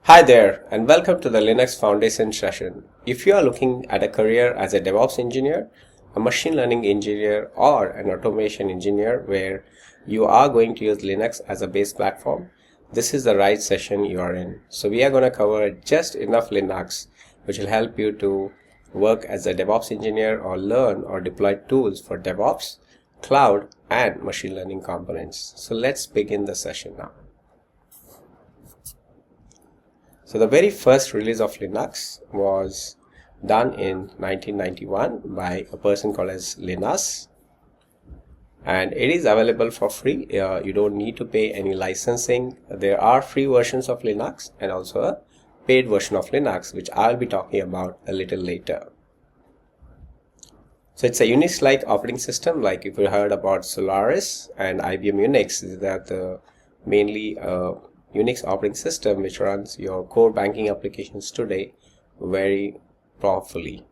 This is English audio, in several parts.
Hi there, and welcome to the Linux Foundation session. If you are looking at a career as a DevOps engineer, a machine learning engineer, or an automation engineer where you are going to use Linux as a base platform, this is the right session you are in. So we are going to cover just enough Linux, which will help you to work as a DevOps engineer or learn or deploy tools for DevOps, cloud, and machine learning components. So let's begin the session now. So the very first release of Linux was done in 1991 by a person called as Linus, and it is available for free. You don't need to pay any licensing. There are free versions of Linux and also a paid version of Linux, which I'll be talking about a little later. So it's a Unix-like operating system, like if you heard about Solaris and IBM Unix, these are the mainly Unix operating system which runs your core banking applications today very powerfully.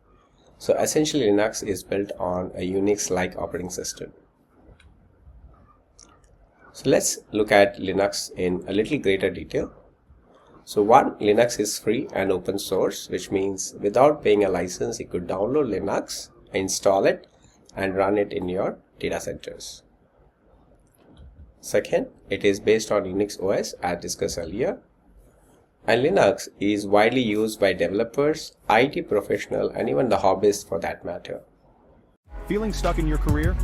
So essentially Linux is built on a Unix-like operating system. So let's look at Linux in a little greater detail. So one, Linux is free and open source, which means without paying a license you could download Linux, install it, and run it in your data centers. Second, it is based on Unix OS as discussed earlier, and Linux is widely used by developers, IT professionals, and even the hobbyists for that matter. Feeling stuck in your career?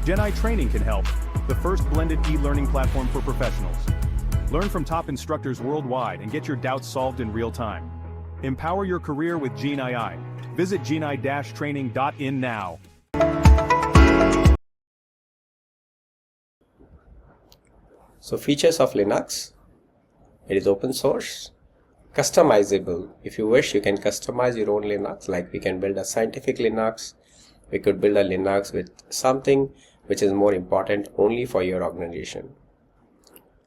GenAI-Training can help, the first blended e-learning platform for professionals. Learn from top instructors worldwide and get your doubts solved in real time. Empower your career with GenAI. Visit GenAI-Training.in now. So features of Linux: it is open source, customizable. If you wish, you can customize your own Linux, like we can build a scientific Linux. We could build a Linux with something which is more important only for your organization.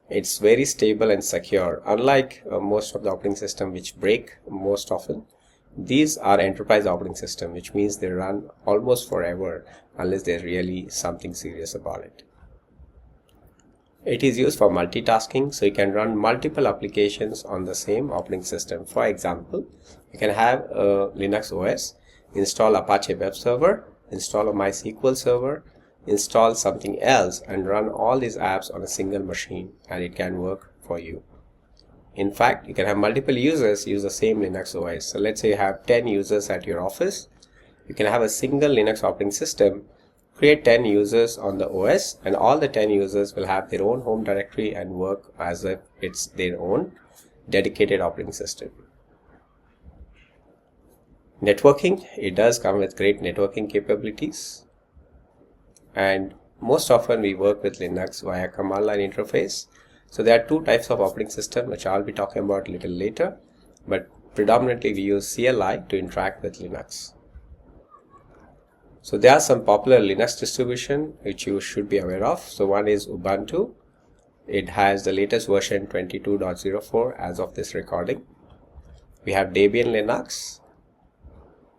It's very stable and secure. Unlike most of the operating systems which break most often, these are enterprise operating systems, which means they run almost forever unless there's really something serious about it. It is used for multitasking, so you can run multiple applications on the same operating system. For example, you can have a Linux OS, install Apache web server, install a MySQL server, install something else, and run all these apps on a single machine, and it can work for you. In fact, you can have multiple users use the same Linux OS. So let's say you have 10 users at your office. You can have a single Linux operating system, create 10 users on the OS, and all the 10 users will have their own home directory and work as if it's their own dedicated operating system. Networking: it does come with great networking capabilities, and most often we work with Linux via command line interface. So there are two types of operating system which I'll be talking about a little later, but predominantly we use CLI to interact with Linux. So there are some popular Linux distribution which you should be aware of. So one is Ubuntu. It has the latest version 22.04 as of this recording. We have Debian Linux.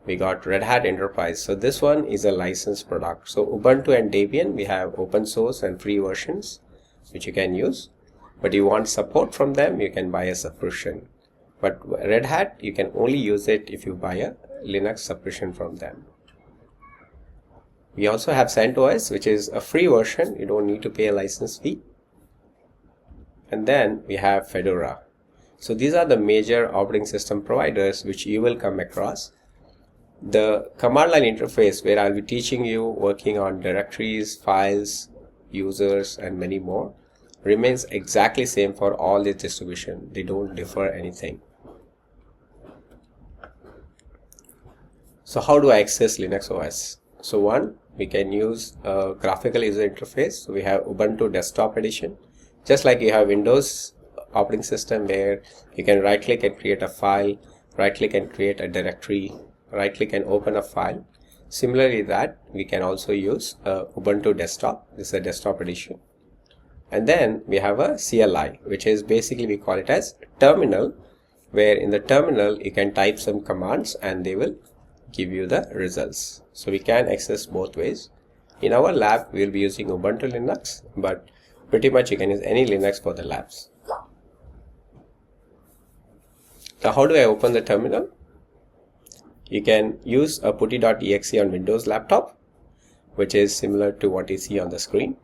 We got Red Hat Enterprise. So this one is a licensed product. So Ubuntu and Debian, we have open source and free versions which you can use. But you want support from them, you can buy a subscription. But Red Hat, you can only use it if you buy a Linux subscription from them. We also have CentOS, which is a free version. You don't need to pay a license fee. And then we have Fedora. So these are the major operating system providers which you will come across. The command line interface, where I'll be teaching you working on directories, files, users, and many more, remains exactly same for all these distributions. They don't differ anything. So how do I access Linux OS? So one, we can use a graphical user interface. So we have Ubuntu Desktop Edition. Just like you have Windows operating system where you can right click and create a file, right click and create a directory, right click and open a file. Similarly that we can also use Ubuntu Desktop. This is a desktop edition. And then we have a CLI, which is basically we call it as terminal, where in the terminal you can type some commands and they will give you the results. So we can access both ways. In our lab we will be using Ubuntu Linux, but pretty much you can use any Linux for the labs. Now, how do I open the terminal? You can use a putty.exe on Windows laptop, which is similar to what you see on the screen.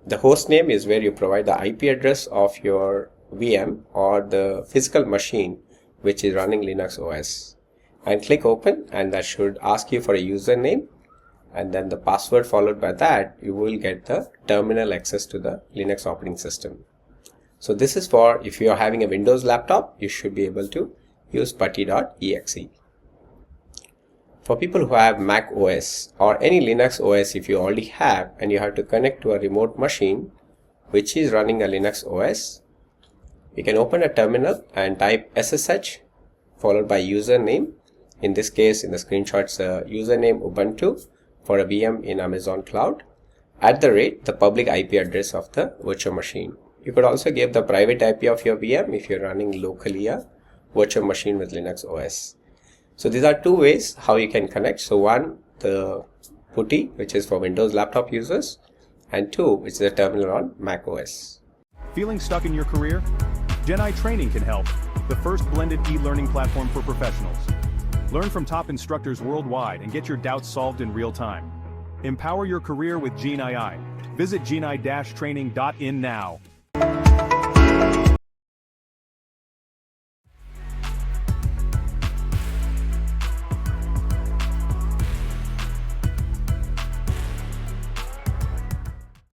The host name is where you provide the IP address of your VM or the physical machine which is running Linux OS. And click open, and that should ask you for a username and then the password. Followed by that, you will get the terminal access to the Linux operating system. So this is for if you are having a Windows laptop, you should be able to use putty.exe. For people who have Mac OS or any Linux OS, if you already have and you have to connect to a remote machine which is running a Linux OS, you can open a terminal and type SSH followed by username. In this case, in the screenshots, username Ubuntu for a VM in Amazon Cloud @ the public IP address of the virtual machine. You could also give the private IP of your VM if you're running locally a virtual machine with Linux OS. So these are two ways how you can connect. So one, the putty, which is for Windows laptop users, and two, which is a terminal on Mac OS. Feeling stuck in your career? GenAI-Training can help, the first blended e-learning platform for professionals. Learn from top instructors worldwide and get your doubts solved in real time. Empower your career with GenAI. Visit GenAI-Training.in now.